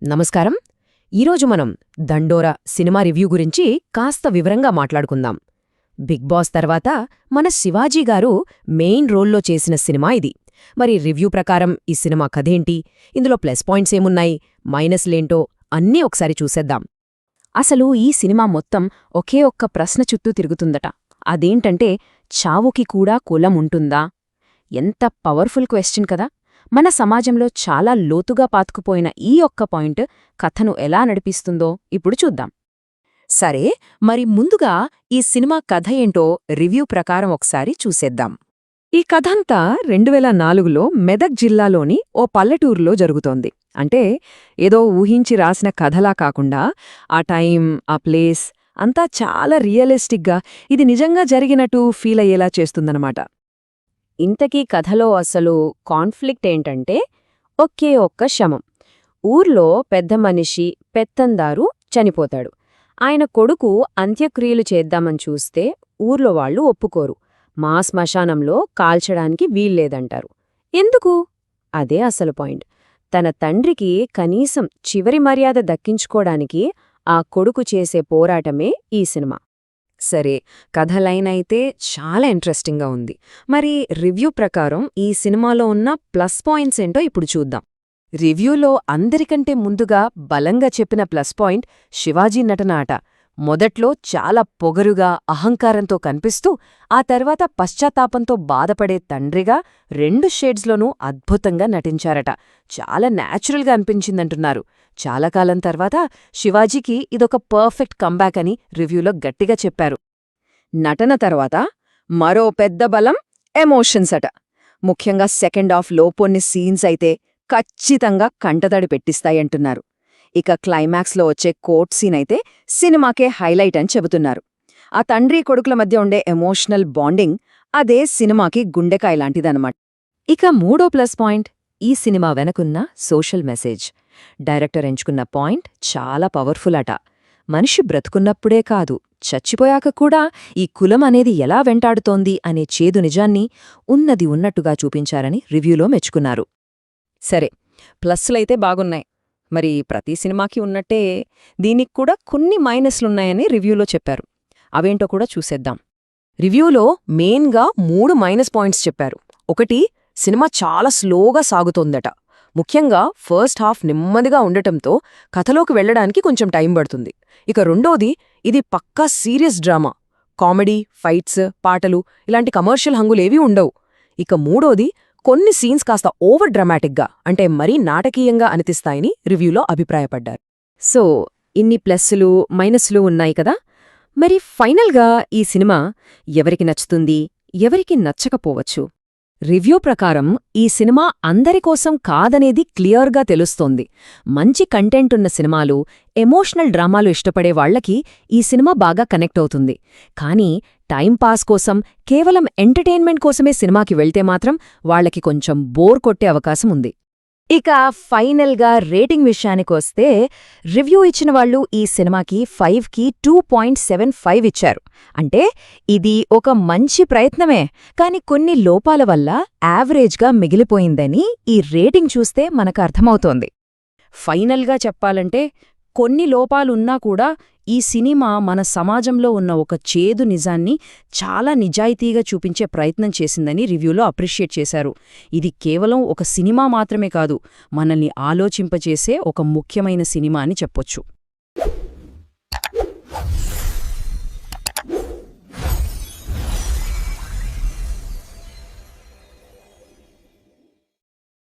నమస్కారం. ఈరోజు మనం దండోరా సినిమా రివ్యూ గురించి కాస్త వివరంగా మాట్లాడుకుందాం. బిగ్ బాస్ తర్వాత మన శివాజీ గారు మెయిన్ రోల్లో చేసిన సినిమా ఇది. మరి రివ్యూ ప్రకారం ఈ సినిమా కథేంటి, ఇందులో ప్లస్ పాయింట్స్ ఏమున్నాయి, మైనస్లేంటో అన్నీ ఒకసారి చూసేద్దాం. అసలు ఈ సినిమా మొత్తం ఒకే ఒక్క ప్రశ్న చుట్టూ తిరుగుతుందట. అదేంటంటే, చావుకి కూడా కులం ఉంటుందా? ఎంత పవర్ఫుల్ క్వశ్చన్ కదా. మన సమాజంలో చాలా లోతుగా పాతుకుపోయిన ఈ ఒక్క పాయింట్ కథను ఎలా నడిపిస్తుందో ఇప్పుడు చూద్దాం. సరే, మరి ముందుగా ఈ సినిమా కథ ఏంటో రివ్యూ ప్రకారం ఒకసారి చూసేద్దాం. ఈ కథంతా 2004లో మెదక్ జిల్లాలోని ఓ పల్లెటూరులో జరుగుతోంది. అంటే ఏదో ఊహించి రాసిన కథలా కాకుండా ఆ టైం, ఆ ప్లేస్ అంతా చాలా రియలిస్టిక్గా ఇది నిజంగా జరిగినట్టు ఫీల్ అయ్యేలా చేస్తుందన్నమాట. ఇంతకీ కథలో అసలు కాన్ఫ్లిక్ట్ ఏంటంటే, ఒకే ఒక్క శవం. ఊర్లో పెద్ద మనిషి పెత్తందారు చనిపోతాడు. ఆయన కొడుకు అంత్యక్రియలు చేద్దామని చూస్తే ఊర్లో వాళ్ళు ఒప్పుకోరు. మా శ్మశానంలో కాల్చడానికి వీల్లేదంటారు. ఎందుకు? అదే అసలు పాయింట్. తన తండ్రికి కనీసం చివరి మర్యాద దక్కించుకోడానికి ఆ కొడుకు చేసే పోరాటమే ఈ సినిమా. సరే, కథ లైన్ అయితే చాలా ఇంట్రెస్టింగ్గా ఉంది. మరి రివ్యూ ప్రకారం ఈ సినిమాలో ఉన్న ప్లస్ పాయింట్స్ ఏంటో ఇప్పుడు చూద్దాం. రివ్యూలో అందరికంటే ముందుగా బలంగా చెప్పిన ప్లస్ పాయింట్ శివాజీ నటన ఆట. మొదట్లో చాలా పొగరుగా, అహంకారంతో కనిపిస్తూ ఆ తర్వాత పశ్చాత్తాపంతో బాధపడే తండ్రిగా 2 షేడ్స్లోనూ అద్భుతంగా నటించారట. చాలా న్యాచురల్గా అనిపించిందంటున్నారు. చాలా కాలం తర్వాత శివాజీకి ఇదొక పర్ఫెక్ట్ కంబ్యాక్ అని రివ్యూలో గట్టిగా చెప్పారు. నటన తర్వాత మరో పెద్ద బలం ఎమోషన్స్ అట. ముఖ్యంగా సెకండ్ హాఫ్ లోపోన్ని సీన్స్ అయితే ఖచ్చితంగా కంటతడి పెట్టిస్తాయంటున్నారు. ఇక క్లైమాక్స్లో వచ్చే కోర్ట్ సీన్ అయితే సినిమాకే హైలైట్ అని చెబుతున్నారు. ఆ తండ్రి కొడుకుల మధ్య ఉండే ఎమోషనల్ బాండింగ్ అదే సినిమాకి గుండెకాయ లాంటిదన్నమాట. ఇక మూడో ప్లస్ పాయింట్ ఈ సినిమా వెనకున్న సోషల్ మెసేజ్. డైరెక్టర్ ఎంచుకున్న పాయింట్ చాలా పవర్ఫుల్ అట. మనిషి బ్రతుకున్నప్పుడే కాదు, చచ్చిపోయాక కూడా ఈ కులం అనేది ఎలా వెంటాడుతోంది అనే చేదు నిజాన్ని ఉన్నది ఉన్నట్టుగా చూపించారని రివ్యూలో మెచ్చుకున్నారు. సరే, ప్లస్సులైతే బాగున్నాయి. మరి ప్రతి సినిమాకి ఉన్నట్టే దీనికి కూడా కొన్ని మైనస్లున్నాయని రివ్యూలో చెప్పారు. అవేంటో కూడా చూసేద్దాం. రివ్యూలో మెయిన్గా 3 మైనస్ పాయింట్స్ చెప్పారు. ఒకటి, సినిమా చాలా స్లోగా సాగుతోందట. ముఖ్యంగా ఫస్ట్ హాఫ్ నెమ్మదిగా ఉండటంతో కథలోకి వెళ్లడానికి కొంచెం టైం పడుతుంది. ఇక రెండోది, ఇది పక్కా సీరియస్ డ్రామా. కామెడీ, ఫైట్స్, పాటలు ఇలాంటి కమర్షియల్ హంగులేవీ ఉండవు. ఇక మూడోది, కొన్ని సీన్స్ కాస్త ఓవర్ డ్రామాటిక్గా, అంటే మరీ నాటకీయంగా అనిపిస్తాయని రివ్యూలో అభిప్రాయపడ్డారు. సో ఇన్ని ప్లస్సులు మైనస్లు ఉన్నాయి కదా. మరి ఫైనల్గా ఈ సినిమా ఎవరికి నచ్చుతుంది, ఎవరికి నచ్చకపోవచ్చు? రివ్యూ ప్రకారం ఈ సినిమా అందరికోసం కాదనేది క్లియర్గా తెలుస్తోంది. మంచి కంటెంట్ ఉన్న సినిమాలు, ఎమోషనల్ డ్రామాలు ఇష్టపడే వాళ్లకి ఈ సినిమా బాగా కనెక్ట్ అవుతుంది. కానీ టైంపాస్ కోసం, కేవలం ఎంటర్టైన్మెంట్ కోసమే సినిమాకి వెళ్తే మాత్రం వాళ్లకి కొంచెం బోర్ కొట్టే అవకాశం ఉంది. ఇక ఫైనల్గా రేటింగ్ విషయానికొస్తే రివ్యూ ఇచ్చిన వాళ్ళు ఈ సినిమాకి 5కి 2.75 ఇచ్చారు. అంటే ఇది ఒక మంచి ప్రయత్నమే, కాని కొన్ని లోపాల వల్ల యావరేజ్గా మిగిలిపోయిందని ఈ రేటింగ్ చూస్తే మనకు అర్థమవుతోంది. ఫైనల్గా చెప్పాలంటే, కొన్ని లోపాలున్నా కూడా ఈ సినిమా మన సమాజంలో ఉన్న ఒక చేదు నిజాన్ని చాలా నిజాయితీగా చూపించే ప్రయత్నం చేసిందని రివ్యూలో అప్రిషియేట్ చేశారు. ఇది కేవలం ఒక సినిమా మాత్రమే కాదు, మనల్ని ఆలోచింపచేసే ఒక ముఖ్యమైన సినిమా అని చెప్పొచ్చు.